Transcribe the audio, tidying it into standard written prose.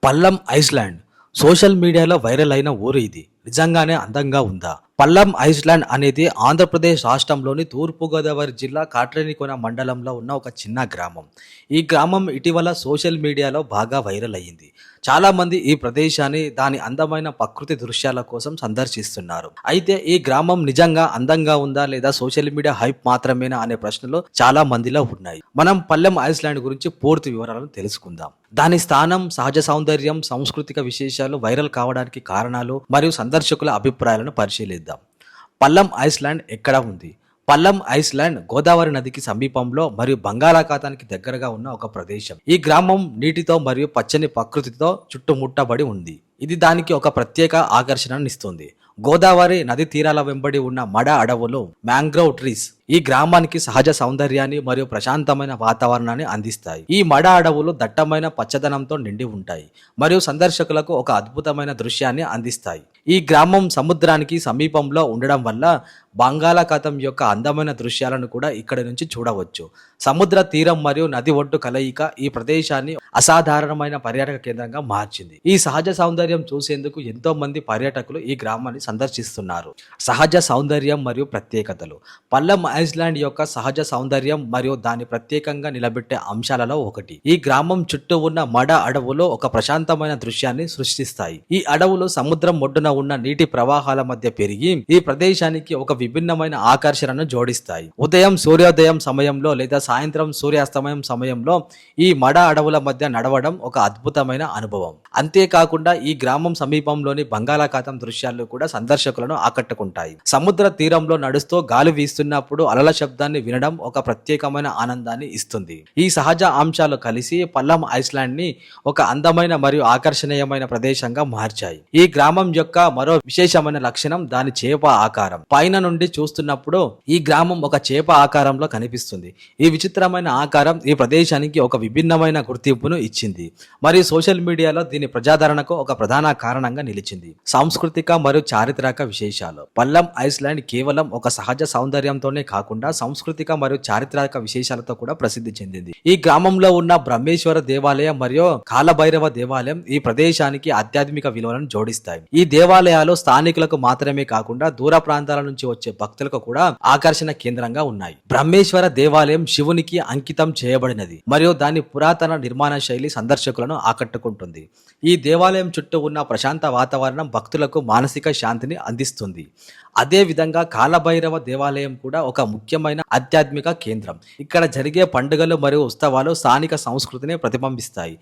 పల్లం Iceland social మీడియాలో viral అయిన ఊరు ఇది. నిజంగానే అందంగా ఉందా? పల్లం ఐస్లాండ్ అనేది ఆంధ్రప్రదేశ్ రాష్ట్రంలోని తూర్పుగోదావరి జిల్లా కాట్రేనికోన మండలంలో ఉన్న ఒక చిన్న గ్రామం. ఈ గ్రామం ఇటీవల సోషల్ మీడియాలో బాగా వైరల్ అయ్యింది. చాలా మంది ఈ ప్రదేశాన్ని దాని అందమైన ప్రకృతి దృశ్యాల కోసం సందర్శిస్తున్నారు. అయితే ఈ గ్రామం నిజంగా అందంగా ఉందా లేదా సోషల్ మీడియా హైప్ మాత్రమేనా అనే ప్రశ్నలు చాలా మందిలో ఉన్నాయి. మనం పల్లెం ఐస్లాండ్ గురించి పూర్తి వివరాలను తెలుసుకుందాం. దాని స్థానం, సహజ సౌందర్యం, సాంస్కృతిక విశేషాలు, వైరల్ కావడానికి కారణాలు మరియు సందర్శకుల అభిప్రాయాలను పరిశీలిద్దాం. పల్లం ఐస్లాండ్ ఎక్కడ ఉంది? పల్లం ఐస్లాండ్ గోదావరి నదికి సమీపంలో మరియు బంగాళాఖాతానికి దగ్గరగా ఉన్న ఒక ప్రదేశం. ఈ గ్రామం నీటితో మరియు పచ్చని ప్రకృతితో చుట్టుముట్టబడి ఉంది. ఇది దానికి ఒక ప్రత్యేక ఆకర్షణనిస్తుంది. గోదావరి నది తీరాల వెంబడి ఉన్న మడ అడవులు, మ్యాంగ్రోవ్ ట్రీస్ ఈ గ్రామానికి సహజ సౌందర్యాన్ని మరియు ప్రశాంతమైన వాతావరణాన్ని అందిస్తాయి. ఈ మడ అడవులు దట్టమైన పచ్చదనంతో నిండి ఉంటాయి మరియు సందర్శకులకు ఒక అద్భుతమైన దృశ్యాన్ని అందిస్తాయి. ఈ గ్రామం సముద్రానికి సమీపంలో ఉండడం వల్ల బంగాళాఖాతం యొక్క అందమైన దృశ్యాలను కూడా ఇక్కడి నుంచి చూడవచ్చు. సముద్ర తీరం మరియు నది ఒడ్డు కలయిక ఈ ప్రదేశాన్ని అసాధారణమైన పర్యాటక కేంద్రంగా మార్చింది. ఈ సహజ సౌందర్యం చూసేందుకు ఎంతో మంది పర్యాటకులు ఈ గ్రామాన్ని సందర్శిస్తున్నారు. సహజ సౌందర్యం మరియు ప్రత్యేకతలు. పల్లం ఐస్లాండ్ యొక్క సహజ సౌందర్యం మరియు దాని ప్రత్యేకంగా నిలబెట్టే అంశాలలో ఒకటి. ఈ గ్రామం చుట్టూ ఉన్న మడ అడవులు ఒక ప్రశాంతమైన దృశ్యాన్ని సృష్టిస్తాయి. ఈ అడవులు సముద్రం ఒడ్డున ఉన్న నీటి ప్రవాహాల మధ్య పెరిగి ఈ ప్రదేశానికి ఒక విభిన్నమైన ఆకర్షణను జోడిస్తాయి. ఉదయం సూర్యోదయం సమయంలో లేదా సాయంత్రం సూర్యాస్తమయం సమయంలో ఈ మడ అడవుల మధ్య నడవడం ఒక అద్భుతమైన అనుభవం. అంతేకాకుండా ఈ గ్రామం సమీపంలోని బంగాళాఖాతం దృశ్యాలు కూడా సందర్శకులను ఆకట్టుకుంటాయి. సముద్ర తీరంలో నడుస్తూ గాలి వీస్తున్నప్పుడు అలల శబ్దాన్ని వినడం ఒక ప్రత్యేకమైన ఆనందాన్ని ఇస్తుంది. ఈ సహజ అంశాలు కలిసి పల్లం ఐస్లాండ్ ని ఒక అందమైన మరియు ఆకర్షణీయమైన ప్రదేశంగా మార్చాయి. ఈ గ్రామం యొక్క మరో విశేషమైన లక్షణం దాని చేప ఆకారం. పైన నుండి చూస్తున్నప్పుడు ఈ గ్రామం ఒక చేప ఆకారంలో కనిపిస్తుంది. ఈ విచిత్రమైన ఆకారం ఈ ప్రదేశానికి ఒక విభిన్నమైన గుర్తింపును ఇచ్చింది మరియు సోషల్ మీడియాలో దీని ప్రజాదరణకు ఒక ప్రధాన కారణంగా నిలిచింది. సాంస్కృతిక మరియు చారిత్రక విశేషాలు. పల్లం ఐస్లాండ్ కేవలం ఒక సహజ సౌందర్యంతోనే కాకుండా సాంస్కృతిక మరియు చారిత్రక విశేషాలతో కూడా ప్రసిద్ధి చెందింది. ఈ గ్రామంలో ఉన్న బ్రహ్మేశ్వర దేవాలయం మరియు కాలభైరవ దేవాలయం ఈ ప్రదేశానికి ఆధ్యాత్మిక విలువలను జోడిస్తాయి. ఈ దేవాలయాలు స్థానికులకు మాత్రమే కాకుండా దూర ప్రాంతాల నుంచి వచ్చే భక్తులకు కూడా ఆకర్షణ కేంద్రంగా ఉన్నాయి. బ్రహ్మేశ్వర దేవాలయం శివునికి అంకితం చేయబడినది మరియు దాని పురాతన నిర్మాణ శైలి సందర్శకులను ఆకట్టుకుంటుంది. ఈ దేవాలయం చుట్టూ ఉన్న ప్రశాంత వాతావరణం భక్తులకు మానసిక శాంతిని అందిస్తుంది. అదే విధంగా కాలభైరవ దేవాలయం కూడా ఒక ముఖ్యమైన ఆధ్యాత్మిక కేంద్రం. ఇక్కడ జరిగే పండుగలు మరియు ఉత్సవాలు స్థానిక సంస్కృతిని ప్రతిబింబిస్తాయి.